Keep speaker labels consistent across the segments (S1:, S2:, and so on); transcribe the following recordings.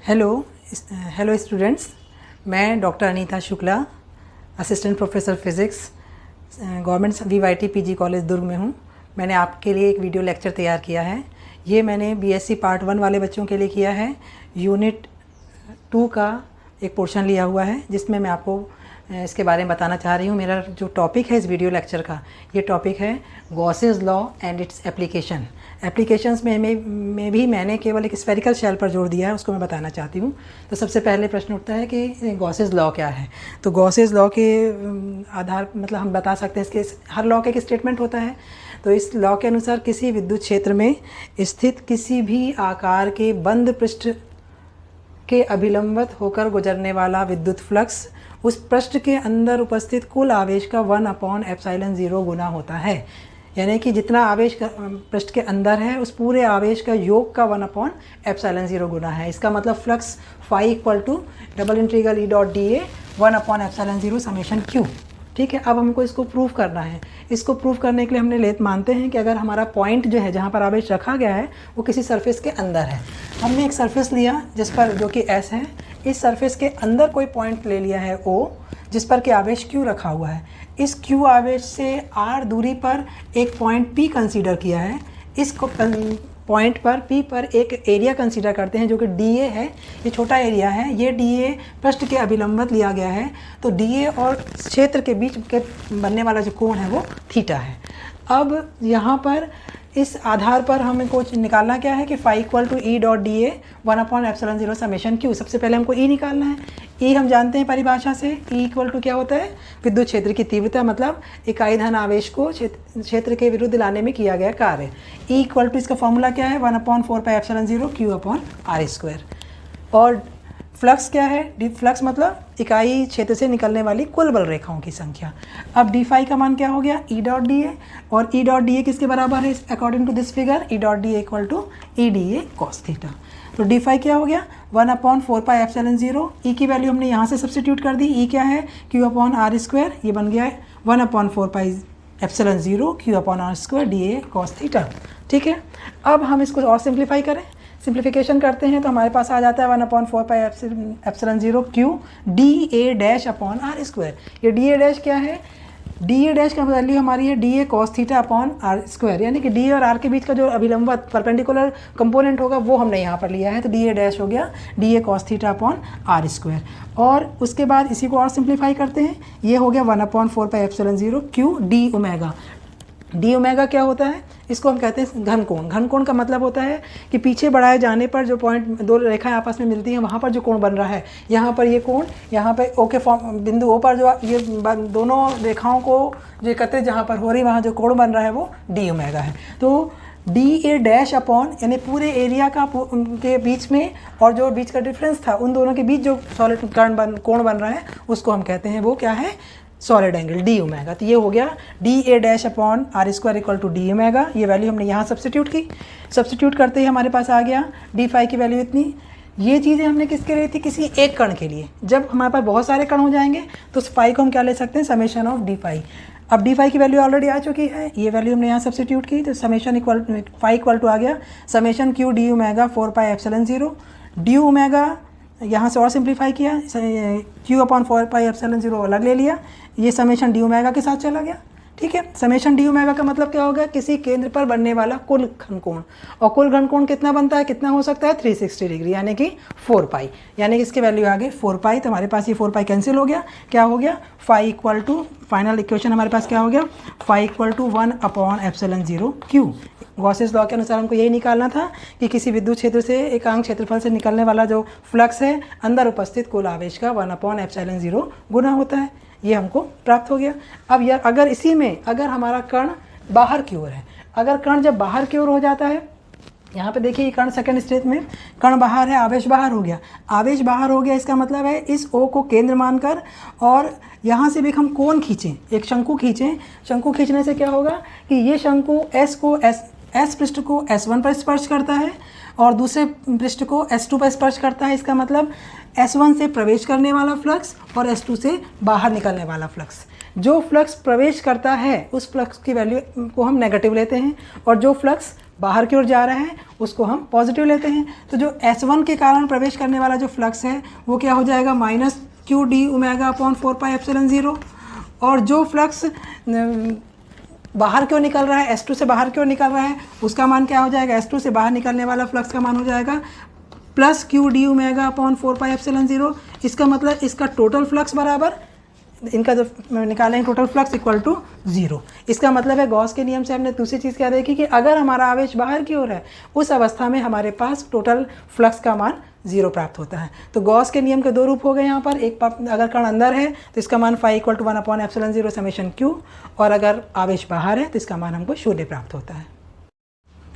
S1: Hello hello students, मैं doctor Anita Shukla, assistant professor physics, government VYT PG college Durg में हूँ। मैंने आपके लिए एक वीडियो लेक्चर तैयार किया है। ये मैंने बीएससी पार्ट 1 वाले बच्चों के लिए किया है। यूनिट 2 का एक पोर्शन लिया हुआ है जिसमें मैं आपको इसके बारे में बताना चाह रही हूँ। मेरा जो टॉपिक है इस वीडियो लेक्चर का, ये टॉपिक है Gauss's law and its application. Applications में भी मैंने केवल एक स्फेरिकल शेल पर जोर दिया है, उसको मैं बताना चाहती हूँ। तो सबसे पहले प्रश्न उठता है कि गॉसेस लॉ क्या है। तो गॉसेस लॉ के आधार मतलब हम बता सकते हैं, इसके हर लॉ का एक स्टेटमेंट होता है। तो इस लॉ के अनुसार किसी विद्युत क्षेत्र में स्थित किसी भी आकार के बंद पृष्ठ के अभिलंबित होकर गुजरने वाला विद्युत फ्लक्स उस पृष्ठ के अंदर उपस्थित कुल आवेश का 1/ε0 गुना होता है। यानी कि जितना आवेश पृष्ठ के अंदर है उस पूरे आवेश का योग का 1/ε0 गुना है। इसका मतलब flux phi equal to ∬E.dA 1/ε0 summation Q। ठीक है, अब हमको इसको प्रूव करना है। इसको प्रूव करने के लिए हमने मानते हैं कि अगर हमारा पॉइंट जो है जहाँ पर आवेश रखा गया है वो किसी सरफेस के अंदर है। हमने एक सरफेस लिया जिस पर जो कि S है, इस सरफेस के अंदर कोई पॉइंट ले लिया है O जिस पर कि आवेश Q रखा हुआ है। इस Q आवेश से R दूरी पर एक पॉइंट P कंसीडर किया है। इस पॉइंट पर P पर एक एरिया कंसीडर करते हैं जो कि DA है। ये छोटा एरिया है, ये DA पृष्ठ के अभिलंबित लिया गया है। तो DA और क्षेत्र के बीच के बनने वाला जो कोण है वो थीटा है। अब यहाँ पर इस आधार पर हमें कुछ निकालना क्या है कि phi equal to E.dA 1/ε0 summation Q। सबसे पहले हमको E निकालना है। E हम जानते हैं परिभाषा से, E इक्वल टू क्या होता है, विद्युत क्षेत्र की तीव्रता, मतलब इकाई धन आवेश को क्षेत्र के विरुद्ध लाने में किया गया कार्य। E इक्वल टू इसका फॉर्मूला क्या है, 1/4πε0 Q/r²। और फ्लक्स क्या है, फ्लक्स मतलब इकाई क्षेत्र से निकलने वाली कुल बल रेखाओं की संख्या। अब डी फाई का मान क्या हो गया, E.dA, और E.dA किसके बराबर है according to this figure, E.dA equal to EDA cos थीटा। तो डी फाई क्या हो गया, 1/4πε0। E की वैल्यू हमने यहाँ से सब्सटीट्यूट कर दी। E क्या है, Q/r², ये बन गया है 1/4πε0 Q/r² DA cos थीटा। ठीक है, अब हम इसको और सिंप्लीफाई करें, सिंप्लीफिकेशन करते हैं तो हमारे पास आ जाता है 1/4πε0 Q DA'/r²। ये DA' क्या है, DA' का वैल्यू हमारी है DA cos θ/r²। यानी कि D और R के बीच का जो अभिलंबित परपेंडिकुलर कंपोनेंट होगा वो हमने यहाँ पर लिया है। तो DA' हो गया DA cos θ/r²। और उसके बाद इसी को और सिंप्लीफाई करते हैं, ये हो गया 1/4πε0 Q dω। dω क्या होता है, इसको हम कहते हैं घन कोण। घन कोण का मतलब होता है कि पीछे बढ़ाए जाने पर जो पॉइंट दो रेखाएं आपस में मिलती हैं वहाँ पर जो कोण बन रहा है, यहाँ पर ये कोण, यहाँ पर O के फॉर्म बिंदु O पर जो ये दोनों रेखाओं को जो एकत्रित जहाँ पर हो रही वहाँ जो कोण बन रहा है वो dω है। तो DA' अपॉन यानी पूरे एरिया का के बीच में और जो बीच का डिफरेंस था उन दोनों के बीच जो सॉलिड कोण बन रहा है उसको हम कहते हैं वो क्या है, सॉलिड एंगल dω। तो ये हो गया DA'/r² इक्वल टू dω। ये वैल्यू हमने यहाँ सब्सटीट्यूट की। सब्सटीट्यूट करते ही हमारे पास आ गया डी फाई की वैल्यू इतनी। ये चीज़ें हमने किसके लिए थी, किसी एक कण के लिए। जब हमारे पास बहुत सारे कण हो जाएंगे तो उस फाई को हम क्या ले सकते हैं, समेशन ऑफ डी फाई। अब डी फाई की वैल्यू ऑलरेडी आ चुकी है, ये वैल्यू हमने यहाँ सब्सटीट्यूट की। तो summation equal phi equal to आ गया समेशन Q dω 4πε0 dω। यहाँ से और सिंप्लीफाई किया, Q/4πε0 अलग ले लिया, ये समेशन dω के साथ चला गया। ठीक है, समेशन dω का मतलब क्या होगा, किसी केंद्र पर बनने वाला कुल घन कोण। और कुल घन कोण कितना बनता है, कितना हो सकता है, 360 डिग्री, यानी कि 4π। यानी कि इसकी वैल्यू आ गई 4π। तो हमारे पास ये 4π कैंसिल हो गया। क्या हो गया, phi equal to, final equation हमारे पास क्या हो गया, phi equal to 1/ε0 Q। Gauss's law के अनुसार हमको यही निकालना था कि किसी विद्युत क्षेत्र से एकांक क्षेत्रफल से निकलने वाला जो फ्लक्स है अंदर उपस्थित कुल आवेश का 1/ε0 गुना होता है। ये हमको प्राप्त हो गया। अब यार अगर इसी में अगर हमारा कण बाहर की ओर है, अगर कण जब बाहर की ओर हो जाता है, यहाँ पे देखिए कण सेकंड स्टेज में कण बाहर है, आवेश बाहर हो गया। आवेश बाहर हो गया इसका मतलब है इस O को केंद्र मानकर और यहाँ से भी हम कोण खींचें, एक शंकु खींचें। शंकु खींचने से क्या होगा कि ये शंकु S पृष्ठ को S1 पर स्पर्श करता है और दूसरे पृष्ठ को S2 पर स्पर्श करता है। इसका मतलब S1 से प्रवेश करने वाला फ्लक्स और S2 से बाहर निकलने वाला फ्लक्स। जो फ्लक्स प्रवेश करता है उस फ्लक्स की वैल्यू को हम नेगेटिव लेते हैं और जो फ्लक्स बाहर की ओर जा रहा है उसको हम पॉजिटिव लेते हैं। तो जो S1 के कारण प्रवेश करने वाला जो फ्लक्स है वो क्या हो जाएगा, minus Q D omega upon 4πε0। और जो फ्लक्स बाहर क्यों निकल रहा है, S2 से बाहर क्यों निकल रहा है, उसका मान क्या हो जाएगा, S2 से बाहर निकलने वाला फ्लक्स का मान हो जाएगा plus Q D omega upon 4πε0। इसका मतलब इसका टोटल फ्लक्स बराबर इनका जो निकालेंगे टोटल फ्लक्स इक्वल टू 0। इसका मतलब है गॉस के नियम से हमने दूसरी चीज़ क्या देखी कि अगर हमारा आवेश बाहर की ओर है उस अवस्था में हमारे पास टोटल फ्लक्स का मान 0 प्राप्त होता है। तो गॉस के नियम के दो रूप हो गए यहाँ पर। एक अगर कण अंदर है तो इसका मान phi equal to 1/ε0 summation Q, और अगर आवेश बाहर है तो इसका मान हमको 0 प्राप्त होता है।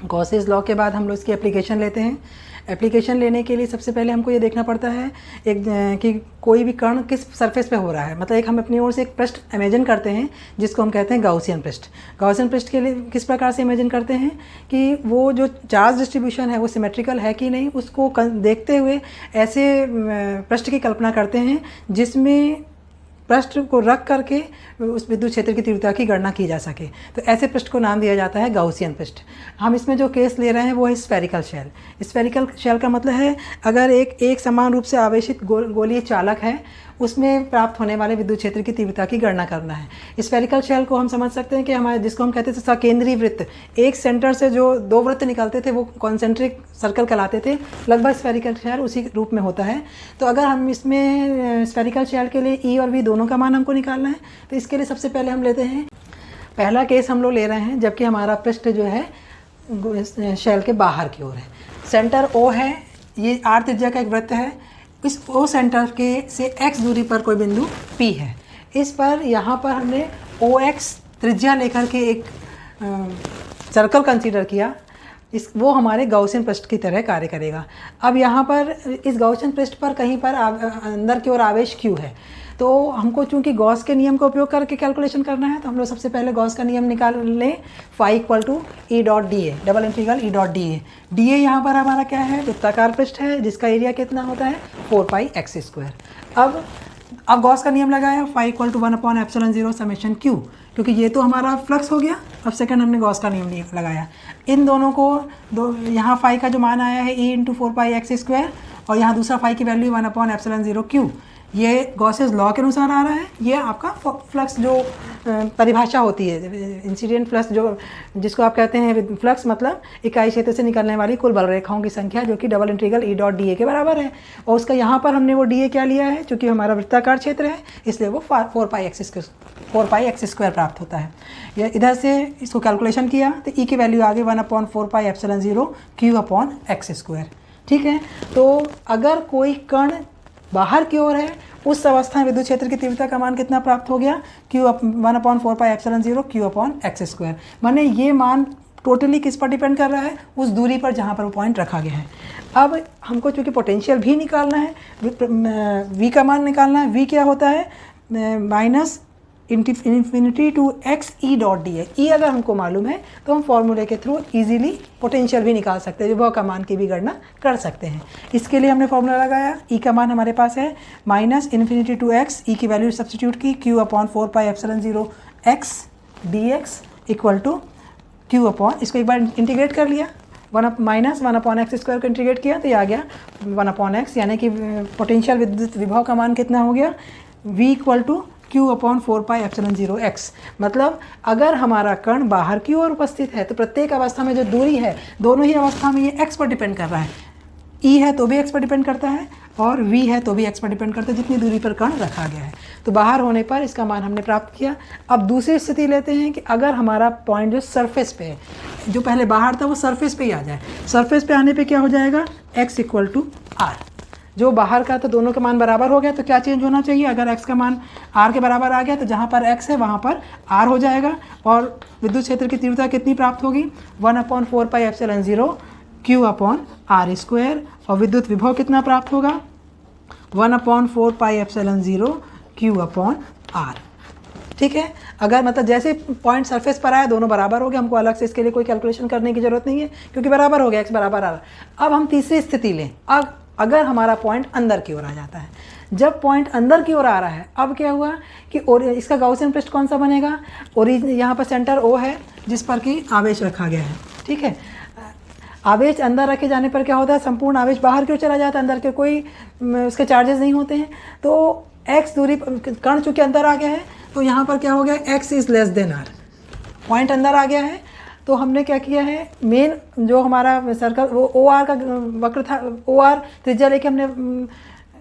S1: गॉसेस लॉ के बाद हम लोग इसकी एप्लीकेशन लेते हैं। एप्लीकेशन लेने के लिए सबसे पहले हमको ये देखना पड़ता है कि कोई भी कण किस सरफेस पे हो रहा है। मतलब हम अपनी ओर से एक पृष्ठ इमेजिन करते हैं जिसको हम कहते हैं गाउसियन पृष्ठ। गाउसियन पृष्ठ के लिए किस प्रकार से इमेजिन करते हैं कि वो जो चार्ज डिस्ट्रीब्यूशन है वो सिमेट्रिकल है कि नहीं, उसको देखते हुए ऐसे पृष्ठ की कल्पना करते हैं जिसमें पृष्ठ को रख करके उस विद्युत क्षेत्र की तीव्रता की गणना की जा सके। तो ऐसे पृष्ठ को नाम दिया जाता है गाउसियन पृष्ठ। हम इसमें जो केस ले रहे हैं वो है स्फेरिकल शेल। स्फेरिकल शेल का मतलब है अगर एक समान रूप से आवेशित गोलीय चालक है उसमें प्राप्त होने वाले विद्युत क्षेत्र की तीव्रता की गणना करना है। स्फेरिकल शेल को हम समझ सकते हैं कि हमारे जिसको हम कहते थे सकेंद्रीय वृत्त, एक सेंटर से जो दो वृत्त निकलते थे वो कॉन्सेंट्रिक सर्कल कहलाते थे। लगभग स्फेरिकल शेल उसी रूप में होता है। तो अगर हम इसमें स्फेरिकल शेल के लिए ई और वी दोनों का मान हमको निकालना है तो इसके लिए सबसे पहले हम लेते हैं, पहला केस हम लोग ले रहे हैं जबकि हमारा पृष्ठ जो है शेल के बाहर की ओर है। सेंटर ओ है, ये आर त्रिज्या का एक वृत्त है। इस ओ सेंटर के से x दूरी पर कोई बिंदु P है। इस पर यहाँ पर हमने OX त्रिज्या लेकर के एक सर्कल कंसीडर किया। वो हमारे गाउसियन पृष्ठ की तरह कार्य करेगा। अब यहाँ पर इस गाउसियन पृष्ठ पर कहीं पर अंदर की ओर आवेश Q है। तो हमको चूंकि गॉस के नियम का उपयोग करके कैलकुलेशन करना है तो हम लोग सबसे पहले गॉस का नियम निकाल लें, phi equal to E dot D A, double integral E dot D A. D A यहाँ पर हमारा क्या है, वृत्ताकार पृष्ठ है जिसका एरिया कितना होता है 4πx²। अब गॉस का नियम लगाया, phi equal to 1/ε0 summation Q, क्योंकि ये तो हमारा फ्लक्स हो गया। अब सेकंड हमने गॉस का नियम लगाया। इन दोनों को यहाँ फाई का जो मान आया है e इंटू 4πx² और यहाँ दूसरा फाई की वैल्यू 1/ε0 क्यू, ये गॉसेस लॉ के अनुसार आ रहा है। ये आपका फ्लक्स जो परिभाषा होती है, इंसिडेंट फ्लक्स जो जिसको आप कहते हैं फ्लक्स, मतलब इकाई क्षेत्र से निकलने वाली कुल बल रेखाओं की संख्या जो कि double integral E dot D ए के बराबर है। और उसका यहाँ पर हमने वो डी ए क्या लिया है, चूँकि हमारा वृत्ताकार क्षेत्र है इसलिए वो 4πx² प्राप्त होता है। ये इधर से इसको कैलकुलेशन किया तो ई की वैल्यू आ गई 1/4πε0 Q/x²। ठीक है, तो अगर कोई कण बाहर की ओर है उस अवस्था में विद्युत क्षेत्र की तीव्रता का मान कितना प्राप्त हो गया, Q 1/4πε0 Q/x²। माने ये मान टोटली किस पर डिपेंड कर रहा है, उस दूरी पर जहाँ पर वो पॉइंट रखा गया है। अब हमको चूँकि पोटेंशियल भी निकालना है, V का मान निकालना है। V क्या होता है, minus infinity to x E dot D A. E अगर हमको मालूम है तो हम फॉर्मूले के थ्रू इजीली पोटेंशियल भी निकाल सकते हैं, विभव का मान की भी गणना कर सकते हैं। इसके लिए हमने फॉर्मूला लगाया, ई का मान हमारे पास है माइनस इन्फिनिटी टू x, ई की वैल्यू सब्सटीट्यूट की Q/4πε0 x dx equal to Q/ इसको एक बार इंटीग्रेट कर लिया, माइनस 1/x² को इंटीग्रेट किया तो ये आ गया 1/x, यानी कि पोटेंशियल विद्युत विभव का मान कितना हो गया, V equal to Q/4πε0 x। मतलब अगर हमारा कण बाहर की ओर उपस्थित है तो प्रत्येक अवस्था में जो दूरी है, दोनों ही अवस्था में ये x पर डिपेंड कर रहा है। E है तो भी x पर डिपेंड करता है और V है तो भी x पर डिपेंड करता है, जितनी दूरी पर कण रखा गया है। तो बाहर होने पर इसका मान हमने प्राप्त किया। अब दूसरी स्थिति लेते हैं कि अगर हमारा पॉइंट जो सरफेस पे है, जो पहले बाहर था वो सरफेस पे ही आ जाए। सरफेस पे आने पे क्या हो जाएगा, x इक्वल टू r। जो बाहर का तो दोनों का मान बराबर हो गया, तो क्या चेंज होना चाहिए, अगर x का मान r के बराबर आ गया तो जहाँ पर x है वहाँ पर r हो जाएगा। और विद्युत क्षेत्र की तीव्रता कितनी प्राप्त होगी, 1/4πε0 Q/r²। और विद्युत विभव कितना प्राप्त होगा, 1/4πε0 Q/r। ठीक है, अगर मतलब जैसे पॉइंट सरफेस पर आया दोनों बराबर हो गए, हमको अलग से इसके लिए कोई कैलकुलेशन करने की जरूरत नहीं है क्योंकि बराबर हो गया, x बराबर आ रहा। अब हम तीसरी स्थिति लें, अब अगर हमारा पॉइंट अंदर की ओर आ जाता है। जब पॉइंट अंदर की ओर आ रहा है, अब क्या हुआ कि इसका गाउसियन पृष्ठ कौन सा बनेगा, ओरिजिन यहाँ पर सेंटर O है जिस पर कि आवेश रखा गया है। ठीक है, आवेश अंदर रखे जाने पर क्या होता है, संपूर्ण आवेश बाहर की ओर चला जाता है, अंदर के कोई उसके चार्जेस नहीं होते हैं। तो x दूरी कण चूँकि अंदर आ गया है तो यहाँ पर क्या हो गया, x is less than r, point अंदर आ गया है। तो हमने क्या किया है, मेन जो हमारा सर्कल वो ओ आर का वक्र था, ओ आर त्रिज्या लेके हमने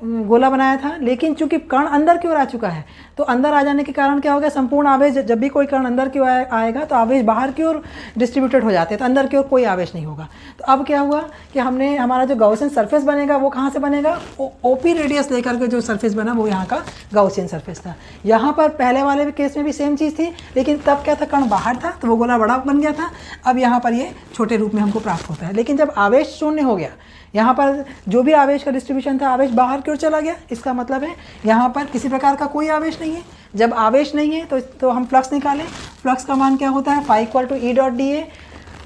S1: गोला बनाया था, लेकिन चूंकि कण अंदर की ओर आ चुका है तो अंदर आ जाने के कारण क्या हो गया, संपूर्ण आवेश जब भी कोई कण अंदर की ओर आएगा तो आवेश बाहर की ओर डिस्ट्रीब्यूटेड हो जाते हैं, तो अंदर की ओर कोई आवेश नहीं होगा। तो अब क्या हुआ कि हमने हमारा जो गाउसियन सरफेस बनेगा वो कहाँ से बनेगा, ओपी रेडियस लेकर के जो सरफेस बना वो यहाँ का गाउसियन सरफेस था। यहाँ पर पहले वाले केस में भी सेम चीज़ थी, लेकिन तब क्या था, कण बाहर था तो वो गोला बड़ा बन गया था। अब यहाँ पर ये छोटे रूप में हमको प्राप्त होता है। लेकिन जब आवेश शून्य हो गया, यहाँ पर जो भी आवेश का डिस्ट्रीब्यूशन था आवेश बाहर की ओर चला गया, इसका मतलब है यहाँ पर किसी प्रकार का कोई आवेश नहीं है। जब आवेश नहीं है तो हम फ्लक्स निकालें। फ्लक्स का मान क्या होता है, phi equal to E dot D A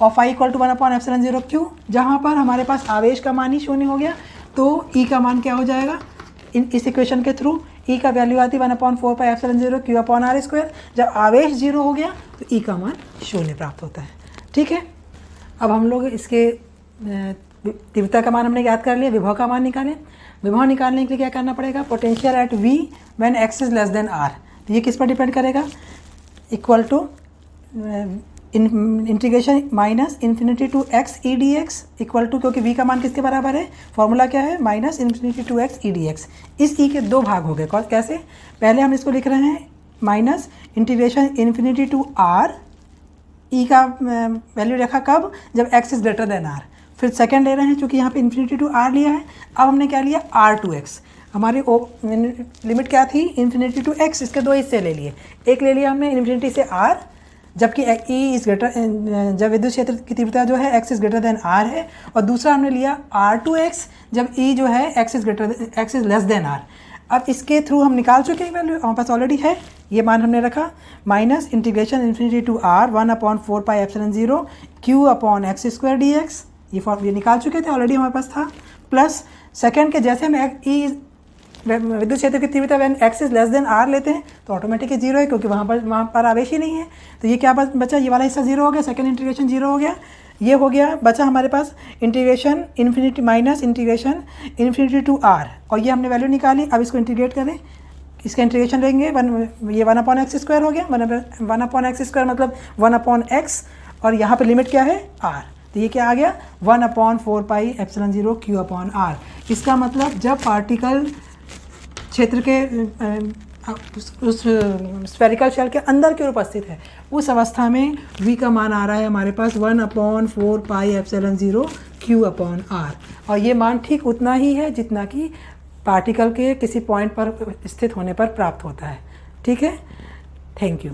S1: और फाई इक्वल टू 1/ε0 क्यू। जहाँ पर हमारे पास आवेश का मान ही शून्य हो गया तो ई का मान क्या हो जाएगा, इस इक्वेशन के थ्रू ई का वैल्यू आती 1/4πε0 क्यू अपॉन आर स्क्वायर। जब आवेश जीरो हो गया तो ई का मान शून्य प्राप्त होता है। ठीक है, अब हम लोग इसके तीव्रता का मान हमने याद कर लिया, विभव का मान निकालें। विभव निकालने के लिए क्या करना पड़ेगा, potential at v when x is less than r। तो ये किस पर डिपेंड करेगा, equal to integration minus infinity to x e dx equal to, क्योंकि v का मान किसके बराबर है, फॉर्मूला क्या है, minus infinity to x e dx। इस e के दो भाग हो गए, कैसे, पहले हम इसको लिख रहे हैं minus integration infinity to r, e का वैल्यू रखा कब, जब x is greater than r। फिर सेकंड ले रहे हैं, चूँकि यहाँ पे इन्फिनिटी टू r लिया है, अब हमने क्या लिया, r/x। हमारी लिमिट क्या थी, इन्फिनिटी टू x, इसके दो हिस्से ले लिए, एक ले लिया हमने इन्फिनिटी से r, जबकि e इज ग्रेटर, जब विद्युत क्षेत्र की तीव्रता जो है x is greater than r है, और दूसरा हमने लिया r/x जब e जो है x is less than r। अब इसके थ्रू हम निकाल चुके हैं वैल्यू, हमारे पास ऑलरेडी है, ये मान हमने रखा, minus integration infinity to r 1/4πε0 q upon X square D X, ये निकाल चुके थे ऑलरेडी, हमारे पास था, प्लस सेकंड के जैसे हम ई विद्युत क्षेत्र की तीव्रता when x is less than r लेते हैं तो ऑटोमेटिक जीरो है, क्योंकि वहाँ पर आवेश ही नहीं है। तो ये क्या बचा, ये वाला हिस्सा जीरो हो गया, सेकंड इंटीग्रेशन जीरो हो गया, ये हो गया, बचा हमारे पास integration infinity minus integration infinity to r, और ये हमने वैल्यू निकाली। अब इसको इंटीग्रेट करें, इसका इंटीग्रेशन लेंगे, ये 1/x² हो गया, 1/x² मतलब 1/x, और यहाँ पर लिमिट क्या है, r। तो ये क्या आ गया, 1/4πε0 q अपॉन r। इसका मतलब जब पार्टिकल क्षेत्र के उस स्फेरिकल शेल के अंदर की ओर उपस्थित है, उस अवस्था में v का मान आ रहा है हमारे पास 1/4πε0 q अपॉन r, और ये मान ठीक उतना ही है जितना कि पार्टिकल के किसी पॉइंट पर स्थित होने पर प्राप्त होता है। ठीक है, थैंक यू।